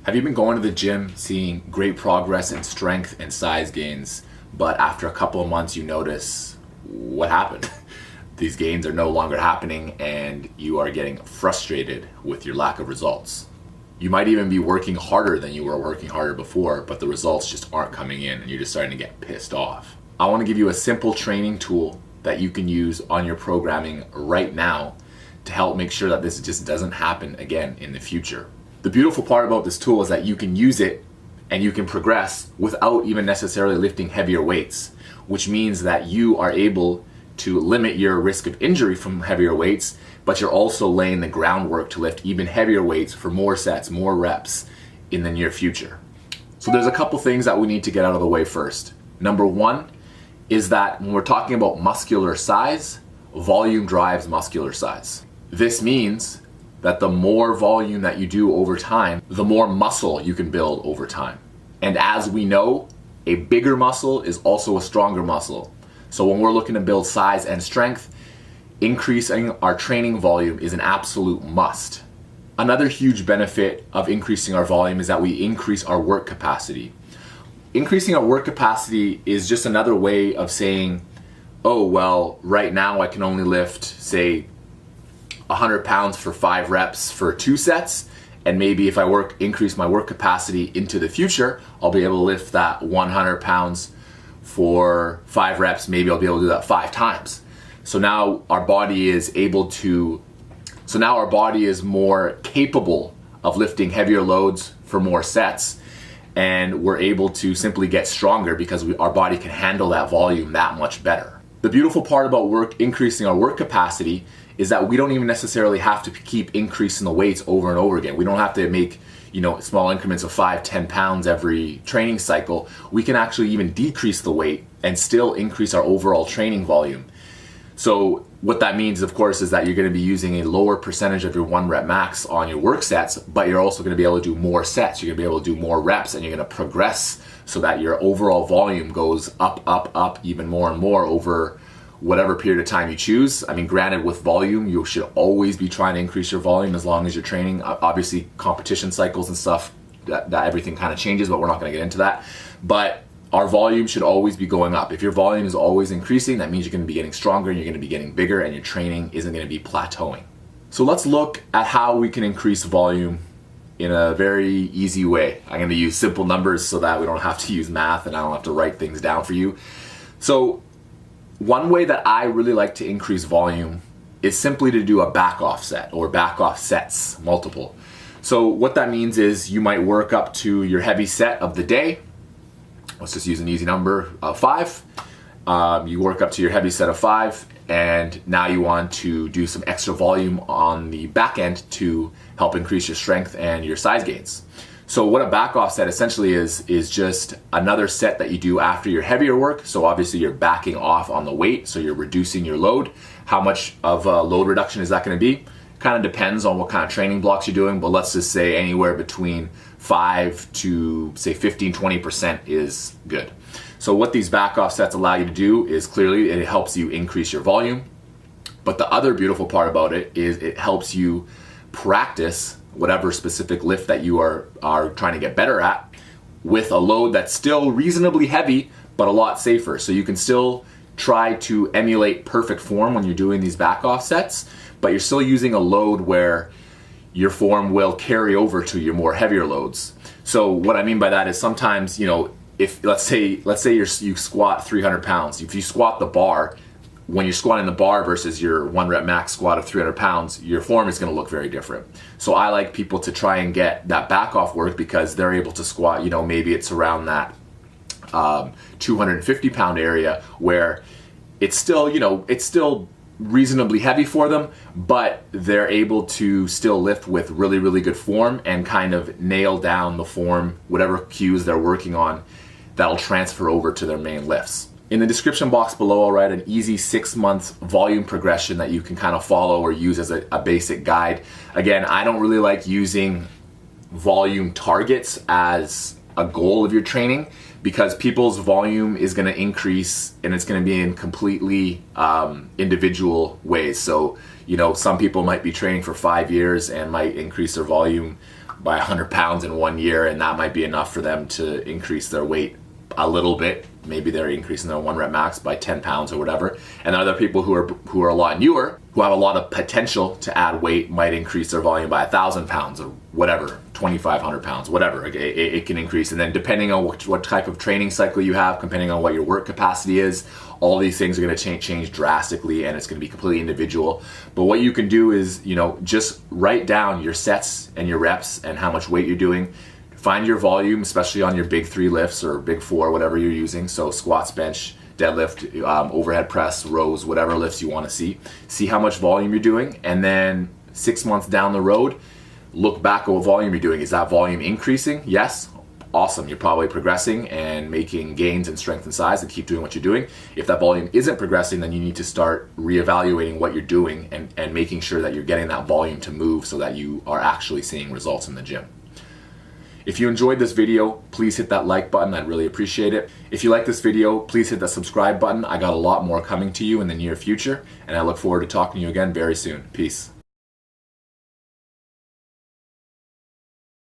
Have you been going to the gym, seeing great progress in strength and size gains, but after a couple of months you notice what happened? These gains are no longer happening and you are getting frustrated with your lack of results. You might even be working harder than you were working harder before, but the results just aren't coming in and you're just starting to get pissed off. I want to give you a simple training tool that you can use on your programming right now to help make sure that this just doesn't happen again in the future. The beautiful part about this tool is that you can use it and you can progress without even necessarily lifting heavier weights, which means that you are able to limit your risk of injury from heavier weights, but you're also laying the groundwork to lift even heavier weights for more sets, more reps in the near future. So there's a couple things that we need to get out of the way first. Number one is that when we're talking about muscular size, volume drives muscular size. This means that the more volume that you do over time, the more muscle you can build over time. And as we know, a bigger muscle is also a stronger muscle. So when we're looking to build size and strength, increasing our training volume is an absolute must. Another huge benefit of increasing our volume is that we increase our work capacity. Increasing our work capacity is just another way of saying, oh, well, right now I can only lift, say, 100 pounds for 5 reps for 2 sets, and maybe if I increase my work capacity into the future, I'll be able to lift that 100 pounds for 5 reps. Maybe I'll be able to do that 5 times. So now our body is more capable of lifting heavier loads for more sets, and we're able to simply get stronger because our body can handle that volume that much better. The beautiful part about increasing our work capacity is that we don't even necessarily have to keep increasing the weights over and over again. We don't have to make, small increments of 5-10 pounds every training cycle. We can actually even decrease the weight and still increase our overall training volume. So what that means, of course, is that you're going to be using a lower percentage of your 1 rep max on your work sets, but you're also going to be able to do more sets. You're going to be able to do more reps, and you're going to progress so that your overall volume goes up even more and more over whatever period of time you choose. I mean, granted, with volume, you should always be trying to increase your volume as long as you're training. Obviously, competition cycles and stuff, that everything kind of changes, but we're not going to get into that. But our volume should always be going up. If your volume is always increasing, that means you're going to be getting stronger, and you're going to be getting bigger, and your training isn't going to be plateauing. So let's look at how we can increase volume in a very easy way. I'm going to use simple numbers so that we don't have to use math and I don't have to write things down for you. So one way that I really like to increase volume is simply to do a back off set or back off sets, multiple. So what that means is you might work up to your heavy set of the day. Let's just use an easy number of 5. You work up to your heavy set of 5, and now you want to do some extra volume on the back end to help increase your strength and your size gains. So what a back off set essentially is just another set that you do after your heavier work. So obviously you're backing off on the weight, so you're reducing your load. How much of a load reduction is that going to be? Kind of depends on what kind of training blocks you're doing, but let's just say anywhere between 5 to say 15-20% is good. So what these back off sets allow you to do is clearly it helps you increase your volume. But the other beautiful part about it is it helps you practice whatever specific lift that you are trying to get better at with a load that's still reasonably heavy, but a lot safer. So you can still try to emulate perfect form when you're doing these back off sets, but you're still using a load where your form will carry over to your more heavier loads. So what I mean by that is sometimes, if let's say you squat 300 pounds, if you squat the bar, when you're squatting the bar versus your 1 rep max squat of 300 pounds, your form is going to look very different. So I like people to try and get that back off work because they're able to squat, maybe it's around that 250 pound area where it's still reasonably heavy for them, but they're able to still lift with really, really good form and kind of nail down the form, whatever cues they're working on, that'll transfer over to their main lifts. In the description box below, I'll write an easy 6-month volume progression that you can kind of follow or use as a basic guide. Again, I don't really like using volume targets as a goal of your training because people's volume is going to increase and it's going to be in completely individual ways. So, some people might be training for 5 years and might increase their volume by 100 pounds in 1 year, and that might be enough for them to increase their weight a little bit. Maybe they're increasing their 1 rep max by 10 pounds or whatever. And other people who are a lot newer, who have a lot of potential to add weight, might increase their volume by 1,000 pounds or whatever, 2,500 pounds, whatever. It can increase. And then depending on what type of training cycle you have, depending on what your work capacity is, all these things are going to change drastically, and it's going to be completely individual. But what you can do is, just write down your sets and your reps and how much weight you're doing. Find your volume, especially on your big 3 lifts or big 4, whatever you're using. So squats, bench, deadlift, overhead press, rows, whatever lifts you want to see. See how much volume you're doing, and then 6 months down the road, look back at what volume you're doing. Is that volume increasing? Yes. Awesome. You're probably progressing and making gains in strength and size, and keep doing what you're doing. If that volume isn't progressing, then you need to start reevaluating what you're doing and making sure that you're getting that volume to move so that you are actually seeing results in the gym. If you enjoyed this video, please hit that like button. I'd really appreciate it. If you like this video, please hit that subscribe button. I got a lot more coming to you in the near future, and I look forward to talking to you again very soon. Peace.